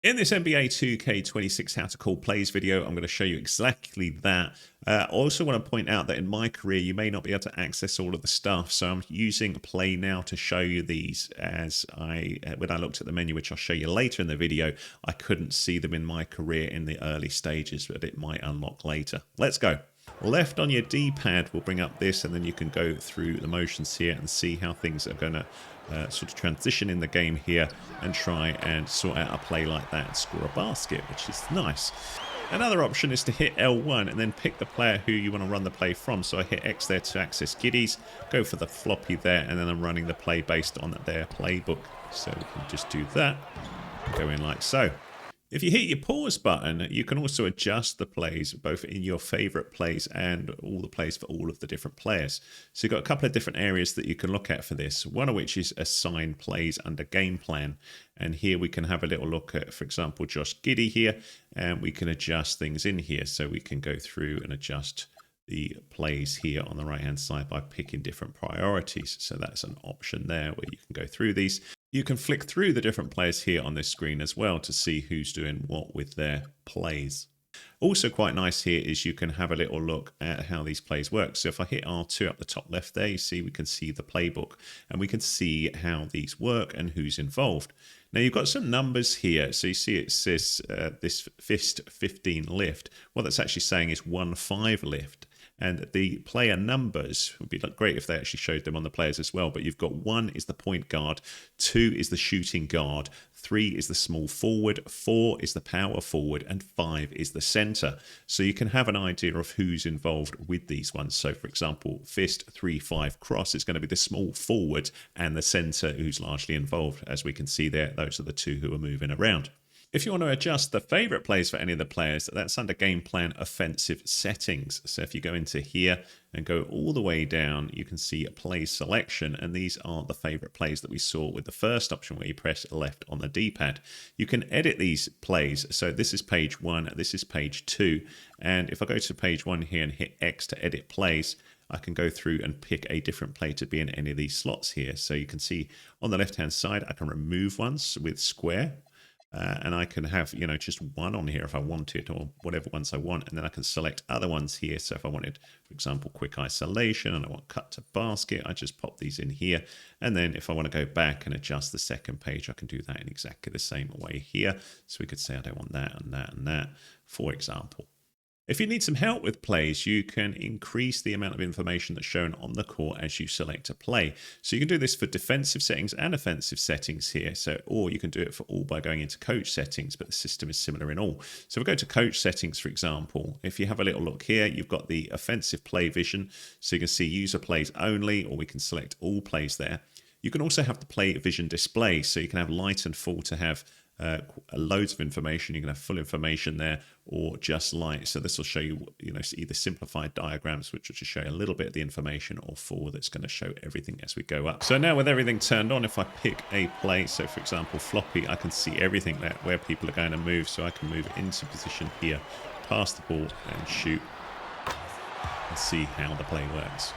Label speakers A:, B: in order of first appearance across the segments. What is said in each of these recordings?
A: In this NBA 2K26 How to Call Plays video, I'm going to show you exactly that. I also want to point out that in MyCareer, you may not be able to access all of the stuff. So I'm using Play Now to show you these as when I looked at the menu, which I'll show you later in the video, I couldn't see them in MyCareer in the early stages, but it might unlock later. Let's go. Left on your D-pad will bring up this, and then you can go through the motions here and see how things are going to sort of transition in the game here and try and sort out a play like that and score a basket, which is nice. Another option is to hit L1 and then pick the player who you want to run the play from. So I hit X there to access giddies, go for the floppy there, and then I'm running the play based on their playbook. So we can just do that, go in like so. If you hit your pause button, you can also adjust the plays, both in your favorite plays and all the plays for all of the different players. So you've got a couple of different areas that you can look at for this, one of which is assign plays under game plan. And here we can have a little look at, for example, Josh Giddey here, and we can adjust things in here. So we can go through and adjust the plays here on the right hand side by picking different priorities. So that's an option there where you can go through these. You can flick through the different players here on this screen as well to see who's doing what with their plays. Also quite nice here is you can have a little look at how these plays work. So if I hit R2 up the top left there, you see we can see the playbook and we can see how these work and who's involved. Now you've got some numbers here. So you see it says this fist 15 lift. What that's actually saying is 1-5 lift. And the player numbers would be great if they actually showed them on the players as well. But you've got 1 is the point guard, 2 is the shooting guard, 3 is the small forward, 4 is the power forward, and 5 is the center. So you can have an idea of who's involved with these ones. So for example, fist 3-5 cross is going to be the small forward and the center who's largely involved. As we can see there, those are the two who are moving around. If you want to adjust the favorite plays for any of the players, that's under Game Plan Offensive Settings. So if you go into here and go all the way down, you can see a play selection, and these are the favorite plays that we saw with the first option where you press left on the D-pad. You can edit these plays. So this is page 1, this is page 2, and if I go to page 1 here and hit X to edit plays, I can go through and pick a different play to be in any of these slots here. So you can see on the left-hand side, I can remove ones with square. And I can have, just one on here if I wanted, or whatever ones I want. And then I can select other ones here. So if I wanted, for example, quick isolation and I want cut to basket, I just pop these in here. And then if I want to go back and adjust the second page, I can do that in exactly the same way here. So we could say I don't want that and that and that, for example. If you need some help with plays, you can increase the amount of information that's shown on the court as you select a play. So you can do this for defensive settings and offensive settings here. Or you can do it for all by going into coach settings, but the system is similar in all. So if we go to coach settings, for example, if you have a little look here, you've got the offensive play vision. So you can see user plays only, or we can select all plays there. You can also have the play vision display. So you can have light and full to have loads of information. You can have full information there or just light. So this will show you, either simplified diagrams, which will just show you a little bit of the information, or full that's going to show everything as we go up. So now with everything turned on, if I pick a play, so for example, floppy, I can see everything there, where people are going to move. So I can move into position here, pass the ball and shoot and see how the play works.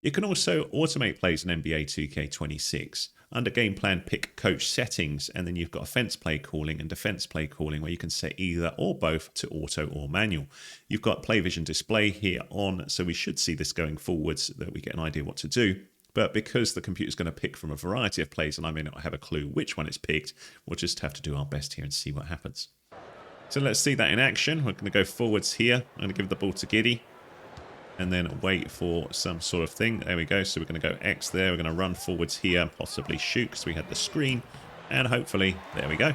A: You can also automate plays in NBA 2K26. Under Game Plan, pick Coach Settings, and then you've got Offense Play Calling and Defense Play Calling, where you can set either or both to auto or manual. You've got Play Vision Display here on, so we should see this going forwards, that we get an idea what to do. But because the computer's going to pick from a variety of plays, and I may not have a clue which one it's picked, we'll just have to do our best here and see what happens. So let's see that in action. We're going to go forwards here. I'm going to give the ball to Giddey, and then wait for some sort of thing. There we go. So we're going to go X there. We're going to run forwards here, possibly shoot because we had the screen. And hopefully, there we go.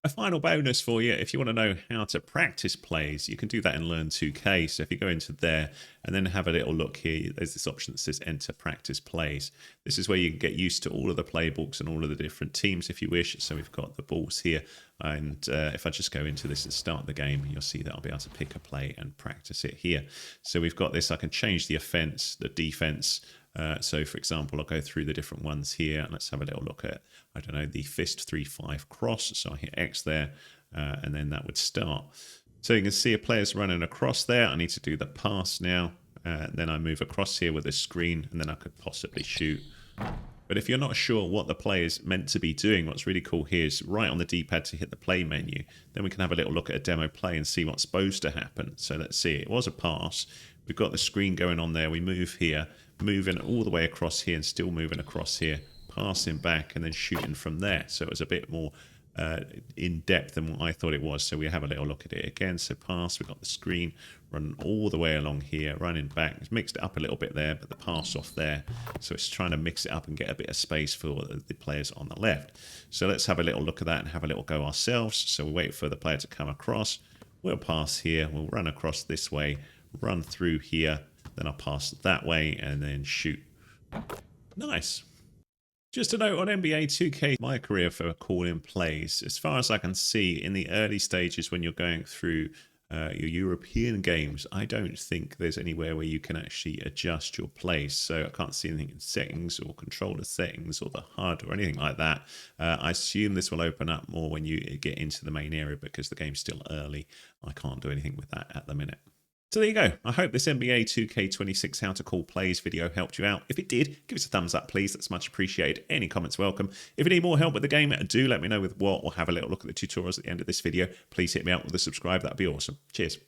A: A final bonus for you, if you want to know how to practice plays, you can do that in Learn 2K. So if you go into there and then have a little look here, there's this option that says Enter Practice Plays. This is where you can get used to all of the playbooks and all of the different teams if you wish. So we've got the balls here. And if I just go into this and start the game, you'll see that I'll be able to pick a play and practice it here. So we've got this. I can change the offense, the defense. So, for example, I'll go through the different ones here. And let's have a little look at, I don't know, the fist 3-5 cross. So I hit X there, and then that would start. So you can see a player's running across there. I need to do the pass now. Then I move across here with the screen, and then I could possibly shoot. But if you're not sure what the play is meant to be doing, what's really cool here is right on the D-pad to hit the play menu. Then we can have a little look at a demo play and see what's supposed to happen. So let's see, it was a pass. We've got the screen going on there. We move here, moving all the way across here and still moving across here, passing back and then shooting from there. So it was a bit more in depth than what I thought it was. So we have a little look at it again. So pass, we've got the screen running all the way along here, running back. It's mixed it up a little bit there, but the pass off there. So it's trying to mix it up and get a bit of space for the players on the left. So let's have a little look at that and have a little go ourselves. So we wait for the player to come across. We'll pass here, we'll run across this way, run through here, then I'll pass that way and then shoot. Nice. Just a note on NBA 2K MyCareer for calling plays. As far as I can see, in the early stages when you're going through your European games, I don't think there's anywhere where you can actually adjust your plays. So I can't see anything in settings or controller settings or the HUD or anything like that. I assume this will open up more when you get into the main area because the game's still early. I can't do anything with that at the minute. So there you go. I hope this NBA 2K26 how to call plays video helped you out. If it did, give us a thumbs up, please. That's much appreciated. Any comments welcome. If you need more help with the game, do let me know with what, or have a little look at the tutorials at the end of this video. Please hit me out with a subscribe. That'd be awesome. Cheers.